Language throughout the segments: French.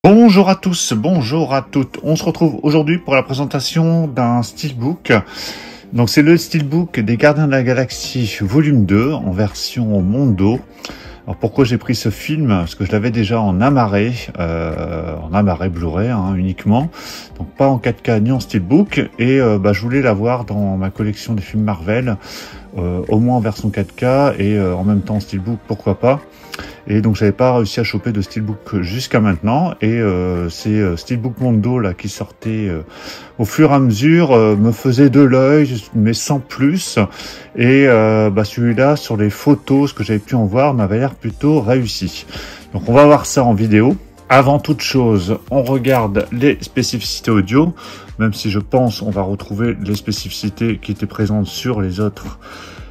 Bonjour à tous, bonjour à toutes. On se retrouve aujourd'hui pour la présentation d'un steelbook. Donc c'est le steelbook des Gardiens de la Galaxie volume 2 en version Mondo. Alors pourquoi j'ai pris ce film? Parce que je l'avais déjà en amarré Blu-ray uniquement. Donc pas en 4K ni en steelbook. Et je voulais l'avoir dans ma collection des films Marvel, au moins en version 4K et en même temps en steelbook, pourquoi pas. Et donc j'avais pas réussi à choper de steelbook jusqu'à maintenant, et ces steelbook Mondo là qui sortaient au fur et à mesure me faisaient de l'œil, mais sans plus. Et celui-là, sur les photos, ce que j'avais pu en voir, m'avait l'air plutôt réussi. Donc on va voir ça en vidéo. Avant toute chose, on regarde les spécificités audio, même si je pense on va retrouver les spécificités qui étaient présentes sur les autres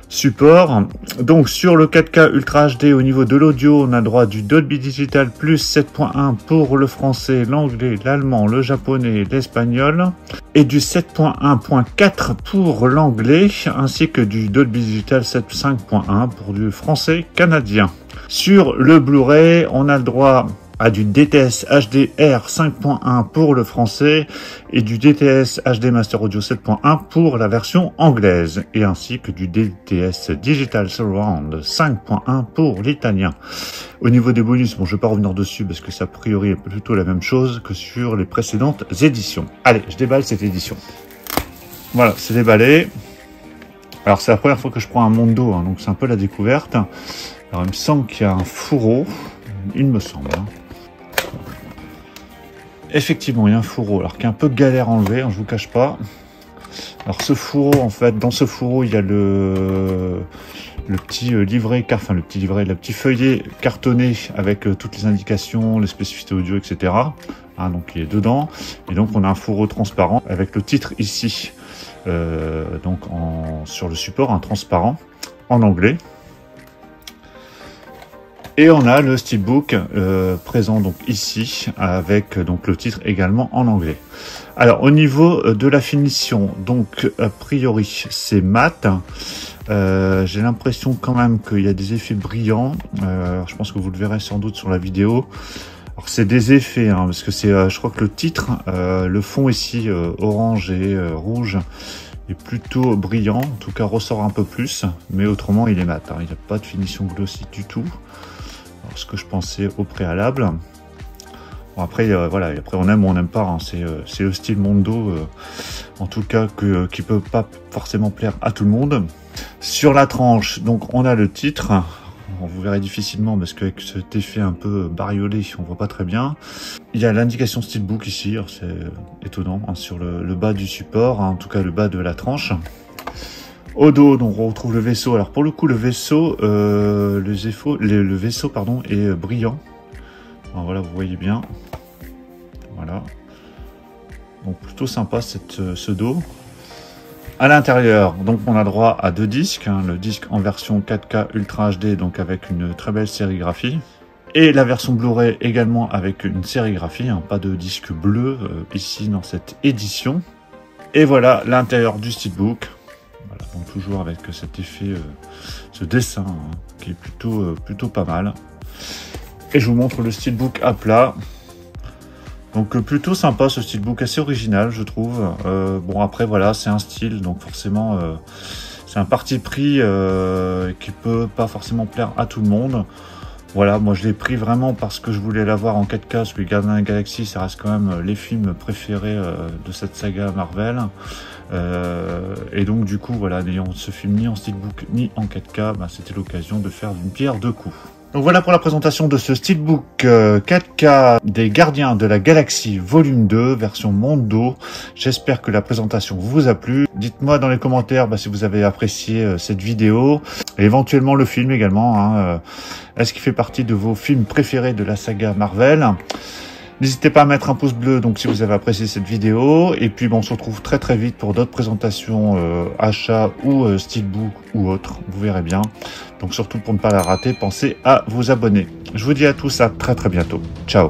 support. Donc sur le 4K Ultra HD, au niveau de l'audio, on a droit du Dolby Digital plus 7.1 pour le français, l'anglais, l'allemand, le japonais, l'espagnol, et du 7.1.4 pour l'anglais, ainsi que du Dolby Digital 7.5.1 pour du français canadien. Sur le Blu-ray, on a le droit à du DTS HDR 5.1 pour le français et du DTS HD Master Audio 7.1 pour la version anglaise, et ainsi que du DTS Digital Surround 5.1 pour l'italien. Au niveau des bonus, bon, je vais pas revenir dessus parce que ça a priori est plutôt la même chose que sur les précédentes éditions. Allez, je déballe cette édition. Voilà, c'est déballé. Alors c'est la première fois que je prends un Mondo, donc c'est un peu la découverte. Alors il me semble qu'il y a un fourreau, il me semble. Effectivement, il y a un fourreau, alors qui est un peu galère à enlever, je vous cache pas. Alors ce fourreau, en fait, dans ce fourreau, il y a le petit livret, enfin le petit feuillet cartonné avec toutes les indications, les spécificités audio, etc. Donc il est dedans. Et donc on a un fourreau transparent avec le titre ici, sur le support, transparent en anglais. Et on a le steelbook présent donc ici avec donc le titre également en anglais. Alors au niveau de la finition, donc a priori c'est mat. J'ai l'impression quand même qu'il y a des effets brillants. Je pense que vous le verrez sans doute sur la vidéo. Alors c'est des effets parce que c'est, je crois que le titre, le fond ici orange et rouge est plutôt brillant. En tout cas ressort un peu plus, mais autrement il est mat. Il n'y a pas de finition glossy du tout. Ce que je pensais au préalable. Bon, après voilà, après on aime ou on n'aime pas, c'est le style Mondo en tout cas qui peut pas forcément plaire à tout le monde. Sur la tranche, donc on a le titre, vous verrez difficilement parce qu'avec cet effet un peu bariolé on voit pas très bien. Il y a l'indication steelbook ici, c'est étonnant, sur le bas du support, en tout cas le bas de la tranche. Au dos, donc on retrouve le vaisseau. Alors pour le coup, le vaisseau, est brillant. Alors voilà, vous voyez bien. Voilà. Donc plutôt sympa ce dos. À l'intérieur, donc on a droit à deux disques. Le disque en version 4K Ultra HD, donc avec une très belle sérigraphie. Et la version Blu-ray également avec une sérigraphie, pas de disque bleu ici dans cette édition. Et voilà l'intérieur du steelbook. Voilà, donc toujours avec cet effet, ce dessin qui est plutôt pas mal. Et je vous montre le steelbook à plat. Donc plutôt sympa ce steelbook, assez original je trouve. Bon après voilà, c'est un style, donc forcément c'est un parti pris qui peut pas forcément plaire à tout le monde. Voilà, moi je l'ai pris vraiment parce que je voulais l'avoir en 4K, parce que les Gardiens de la Galaxie, ça reste quand même les films préférés de cette saga Marvel. Et donc du coup, voilà, n'ayant ce film ni en steelbook ni en 4K, c'était l'occasion de faire d'une pierre deux coups. Donc voilà pour la présentation de ce steelbook 4K des Gardiens de la Galaxie volume 2 version Mondo. J'espère que la présentation vous a plu. Dites-moi dans les commentaires si vous avez apprécié cette vidéo et éventuellement le film également. Est-ce qu'il fait partie de vos films préférés de la saga Marvel? N'hésitez pas à mettre un pouce bleu donc si vous avez apprécié cette vidéo. Et puis on se retrouve très très vite pour d'autres présentations achats ou steelbook ou autres. Vous verrez bien. Donc surtout pour ne pas la rater, pensez à vous abonner. Je vous dis à tous à très très bientôt. Ciao.